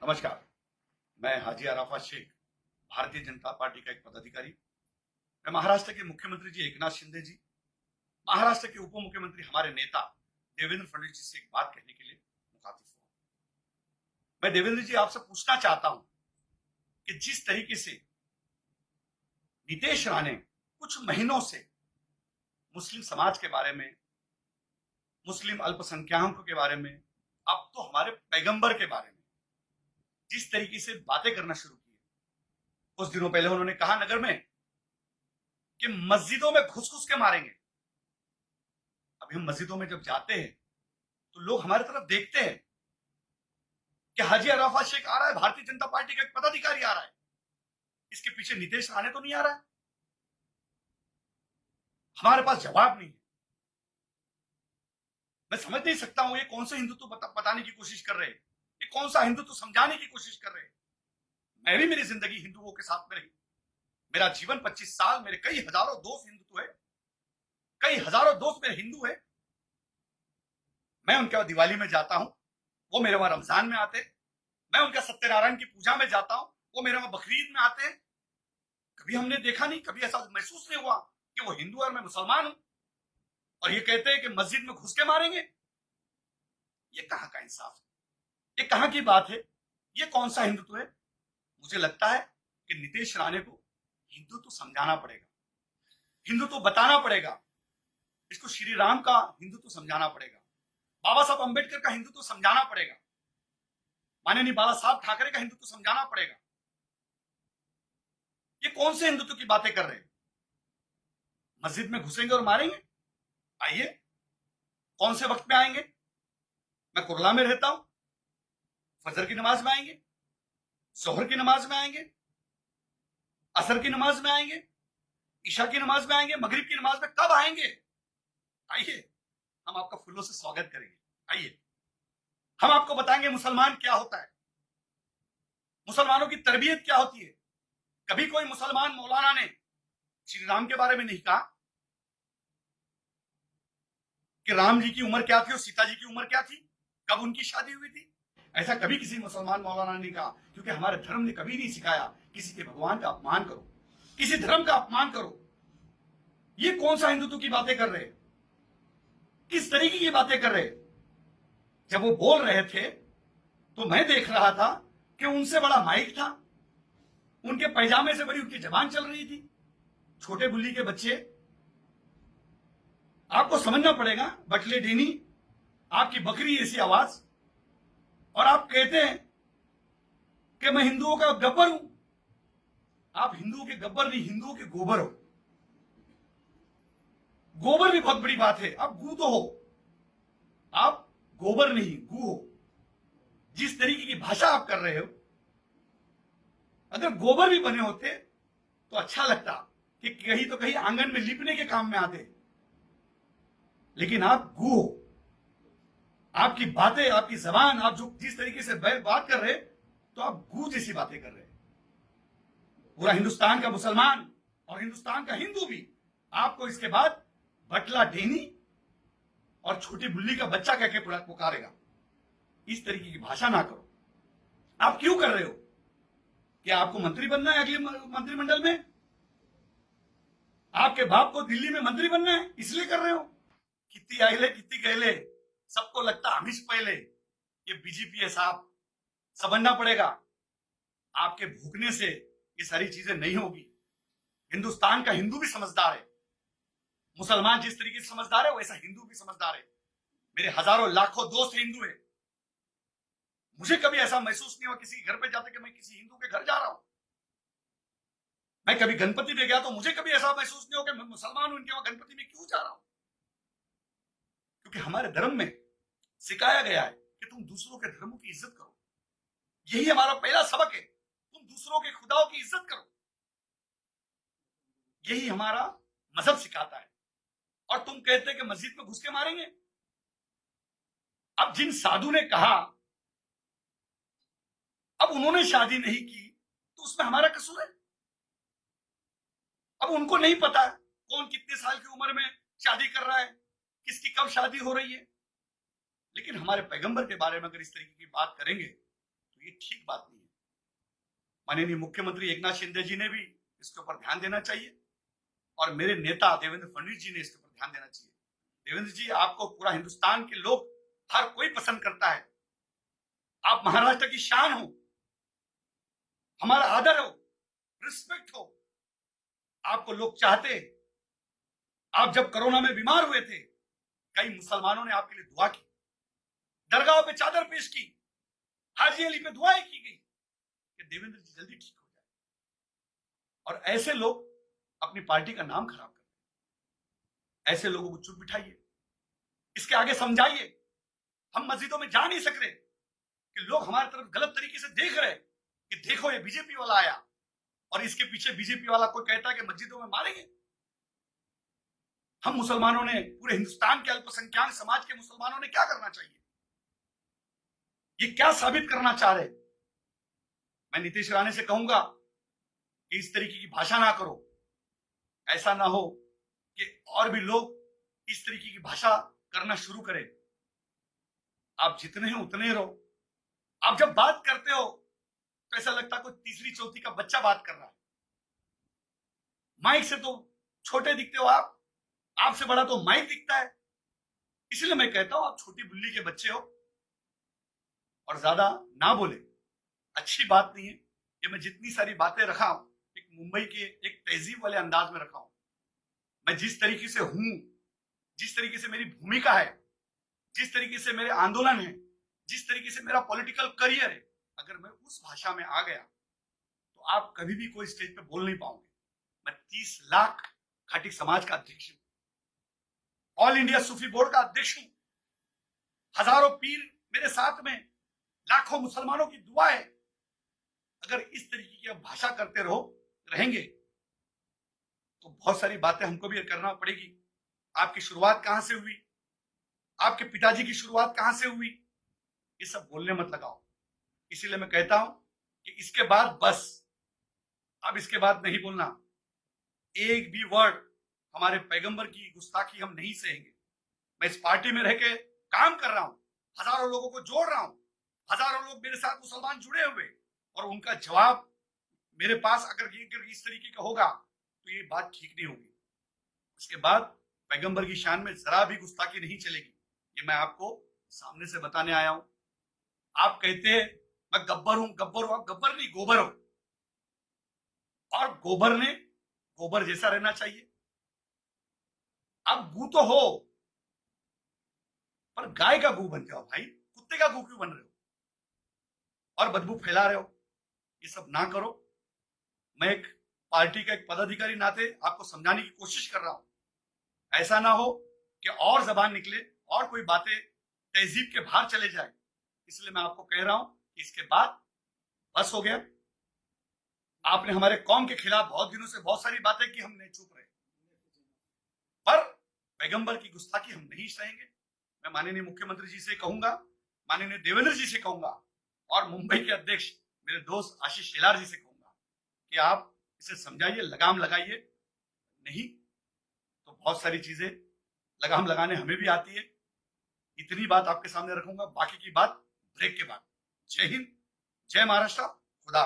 नमस्कार। मैं हाजी अराफा शेख, भारतीय जनता पार्टी का एक पदाधिकारी। मैं महाराष्ट्र के मुख्यमंत्री जी एकनाथ शिंदे जी, महाराष्ट्र के उप मुख्यमंत्री हमारे नेता देवेंद्र फडणवीस जी से एक बात कहने के लिए मुखातिब हुआ। मैं देवेंद्र जी आपसे पूछना चाहता हूं कि जिस तरीके से नीतीश राणे कुछ महीनों से मुस्लिम समाज के बारे में, मुस्लिम अल्पसंख्याकों के बारे में, अब तो हमारे पैगंबर के बारे में जिस तरीके से बातें करना शुरू की, कुछ दिनों पहले उन्होंने कहा नगर में कि मस्जिदों में घुस घुस के मारेंगे। अभी हम मस्जिदों में जब जाते हैं तो लोग हमारी तरफ देखते हैं कि हाजी अराफा शेख आ रहा है, भारतीय जनता पार्टी का एक पदाधिकारी आ रहा है, इसके पीछे नीतीश राणे तो नहीं आ रहा है। हमारे पास जवाब नहीं है। मैं समझ नहीं सकता हूं ये कौन सा हिंदुत्व बताने की कोशिश कर रहे हैं, ये कौन सा हिंदुत्व समझाने की कोशिश कर रहे हैं। मैं भी मेरी जिंदगी हिंदुओं के साथ में रही, मेरा जीवन 25 साल, मेरे कई हजारों दोस्त हिंदुत्व है, कई हजारों दोस्त मेरे हिंदू है। मैं उनके दिवाली में जाता हूं, वो मेरे वहां रमजान में आते हैं। मैं उनका सत्यनारायण की पूजा में जाता हूं, वो मेरे वहां बकरीद में आते हैं। कभी हमने देखा नहीं, कभी ऐसा महसूस नहीं हुआ कि वो हिंदू और मैं मुसलमान हूं और ये कहते हैं कि मस्जिद में घुस के मारेंगे। ये कहां का इंसाफ है, ये कहां की बात है, ये कौन सा हिंदुत्व है। मुझे लगता है कि नीतीश राणे को हिंदुत्व समझाना पड़ेगा, हिंदुत्व बताना पड़ेगा, इसको श्री राम का हिंदुत्व समझाना पड़ेगा, बाबा साहब अंबेडकर का हिंदुत्व समझाना पड़ेगा, माननीय बाला साहब ठाकरे का हिंदुत्व समझाना पड़ेगा। ये कौन से हिंदुत्व की बातें कर रहे हैं? मस्जिद में घुसेंगे और मारेंगे? आइए, कौन से वक्त में आएंगे? मैं कुरला में रहता हूं, फजर की नमाज में आएंगे, जोहर की नमाज में आएंगे, असर की नमाज में आएंगे, ईशा की नमाज में आएंगे, मगरिब की नमाज में कब आएंगे? आइए, हम आपका फूलों से स्वागत करेंगे। आइए, हम आपको बताएंगे मुसलमान क्या होता है, मुसलमानों की तरबियत क्या होती है। कभी कोई मुसलमान मौलाना ने श्री राम के बारे में नहीं कहा कि राम जी की उम्र क्या थी और सीता जी की उम्र क्या थी, कब उनकी शादी हुई थी। ऐसा कभी किसी मुसलमान मौलाना ने कहा, क्योंकि हमारे धर्म ने कभी नहीं सिखाया किसी के भगवान का अपमान करो, किसी धर्म का अपमान करो। ये कौन सा हिंदुत्व की बातें कर रहे, किस तरीके की बातें कर रहे। जब वो बोल रहे थे तो मैं देख रहा था कि उनसे बड़ा माइक था, उनके पैजामे से बड़ी उनकी जबान चल रही थी। छोटे बुल्ली के बच्चे, आपको समझना पड़ेगा, बटले डेनी, आपकी बकरी ऐसी आवाज, और आप कहते हैं कि मैं हिंदुओं का गब्बर हूं। आप हिंदुओं के गब्बर नहीं, हिंदुओं के गोबर हो। गोबर भी बहुत बड़ी बात है, आप गू तो हो, आप गोबर नहीं गू हो। जिस तरीके की भाषा आप कर रहे हो, अगर गोबर भी बने होते तो अच्छा लगता कि कहीं तो कहीं आंगन में लिपने के काम में आते, लेकिन आप गू हो। आपकी बातें, आपकी जबान, आप जो जिस तरीके से बात कर रहे, तो आप गू जैसी बातें कर रहे। पूरा हिंदुस्तान का मुसलमान और हिंदुस्तान का हिंदू भी आपको इसके बाद बटला डेनी और छोटी बुल्ली का बच्चा कह के पुकारेगा। इस तरीके की भाषा ना करो। आप क्यों कर रहे हो? क्या आपको मंत्री बनना है अगले मंत्रिमंडल में? आपके बाप को दिल्ली में मंत्री बनना है, इसलिए कर रहे हो? कितनी आइले कितनी गहले, सबको लगता हमीश पहले। ये बीजेपी है साहब, समझना पड़ेगा। आपके भूखने से ये सारी चीजें नहीं होगी। हिंदुस्तान का हिंदू भी समझदार है। मुसलमान जिस तरीके से समझदार है, वैसा हिंदू भी समझदार है। मेरे हजारों लाखों दोस्त हिंदू है। मुझे कभी ऐसा महसूस नहीं हुआ किसी घर पे जाते कि मैं किसी हिंदू के घर जा रहा हूं। मैं कभी गणपति में गया तो मुझे कभी ऐसा महसूस नहीं हो कि मैं मुसलमान हूं, इनके वहां गणपति में क्यों जा रहा हूं। क्योंकि हमारे धर्म में सिखाया गया है कि तुम दूसरों के धर्मों की इज्जत करो। यही हमारा पहला सबक है, तुम दूसरों के खुदाओं की इज्जत करो। यही हमारा मजहब सिखाता है। और तुम कहते कि मस्जिद में घुस के मारेंगे। अब जिन साधु ने कहा, अब उन्होंने शादी नहीं की तो उसमें हमारा कसूर है। अब उनको नहीं पता कौन कितने साल की उम्र में शादी कर रहा है, किसकी कब शादी हो रही है। लेकिन हमारे पैगंबर के बारे में अगर इस तरीके की बात करेंगे तो ये ठीक बात नहीं है। माननीय मुख्यमंत्री एकनाथ शिंदे जी ने भी इसके ऊपर ध्यान देना चाहिए और मेरे नेता देवेंद्र फडणवीस जी ने इसके ऊपर ध्यान देना चाहिए। देवेंद्र जी, आपको पूरा हिंदुस्तान के लोग हर कोई पसंद करता है। आप महाराष्ट्र की शान हो, हमारा आदर हो, रिस्पेक्ट हो, आपको लोग चाहते। आप जब कोरोना में बीमार हुए थे, कई मुसलमानों ने आपके लिए दुआ की, दरगाह पे चादर पेश की, हाजी अली पे दुआएं की गई कि देवेंद्र जी जल्दी ठीक हो जाए। और ऐसे लोग अपनी पार्टी का नाम खराब करते हैं। ऐसे लोगों को चुप बिठाइए, इसके आगे समझाइए। हम मस्जिदों में जा नहीं सक रहे कि लोग हमारी तरफ गलत तरीके से देख रहे कि देखो ये बीजेपी वाला आया, और इसके पीछे बीजेपी वाला कोई कहता है कि मस्जिदों में मारेंगे। हम मुसलमानों ने, पूरे हिंदुस्तान के अल्पसंख्यक समाज के मुसलमानों ने क्या करना चाहिए? ये क्या साबित करना चाह रहे? मैं नीतीश राणे से कहूंगा कि इस तरीके की भाषा ना करो। ऐसा ना हो कि और भी लोग इस तरीके की भाषा करना शुरू करें। आप जितने हैं उतने रहो। आप जब बात करते हो तो ऐसा लगता है कोई तीसरी चौथी का बच्चा बात कर रहा है। माइक से तो छोटे दिखते हो आप, आपसे बड़ा तो माइक दिखता है। इसलिए मैं कहता हूं आप छोटी बुल्ली के बच्चे हो और ज्यादा ना बोले, अच्छी बात नहीं है। ये मैं जितनी सारी बातें रखा हूं, एक मुंबई के एक तहजीब वाले अंदाज में रखा हूं। मैं जिस तरीके से हूं, जिस तरीके से मेरी भूमिका है, जिस तरीके से मेरे आंदोलन है, जिस तरीके से मेरा पॉलिटिकल करियर है, अगर मैं उस भाषा में आ गया तो आप कभी भी कोई स्टेज पे बोल नहीं पाओगे। मैं 30 लाख खाटी समाज का अध्यक्ष हूं, ऑल इंडिया सूफी बोर्ड का अध्यक्ष हूं, हजारों पीर मेरे साथ में, लाखों मुसलमानों की दुआ है। अगर इस तरीके की आप भाषा करते रहेंगे तो बहुत सारी बातें हमको भी करना पड़ेगी। आपकी शुरुआत कहां से हुई, आपके पिताजी की शुरुआत कहां से हुई, ये सब बोलने मत लगाओ। इसीलिए मैं कहता हूं कि इसके बाद बस, अब इसके बाद नहीं बोलना। एक भी वर्ड हमारे पैगंबर की गुस्ताखी हम नहीं सहेंगे। मैं इस पार्टी में रह के काम कर रहा हूं, हजारों लोगों को जोड़ रहा हूं, हजारों लोग मेरे साथ मुसलमान जुड़े हुए, और उनका जवाब मेरे पास अगर इस तरीके का होगा तो ये बात ठीक नहीं होगी। उसके बाद पैगंबर की शान में जरा भी गुस्ताखी नहीं चलेगी। ये मैं आपको सामने से बताने आया हूं। आप कहते हैं मैं गब्बर हूं, गब्बर हूं। आप गब्बर नहीं, गोबर हो, और गोबर ने गोबर जैसा रहना चाहिए। आप गू तो हो, पर गाय का गू बन जाओ भाई, कुत्ते का गू क्यों बन रहे हो और बदबू फैला रहे हो? ये सब ना करो। मैं एक पार्टी का एक पदाधिकारी नाते आपको समझाने की कोशिश कर रहा हूं। ऐसा ना हो कि और जबान निकले और कोई बातें तहजीब के बाहर चले जाए। इसलिए मैं आपको कह रहा हूं कि इसके बाद बस हो गया। आपने हमारे कौम के खिलाफ बहुत दिनों से बहुत सारी बातें की, हम नहीं चुप रहे, पर पैगंबर की गुस्ताखी हम नहीं सहेंगे। मैं माननीय मुख्यमंत्री जी से कहूंगा, माननीय देवेंद्र जी से कहूंगा, और मुंबई के अध्यक्ष मेरे दोस्त आशीष शेलार जी से कहूंगा कि आप इसे समझाइए, लगाम लगाइए। नहीं तो बहुत सारी चीजें लगाम लगाने हमें भी आती है। इतनी बात आपके सामने रखूंगा, बाकी की बात ब्रेक के बाद। जय हिंद, जय महाराष्ट्र, खुदा।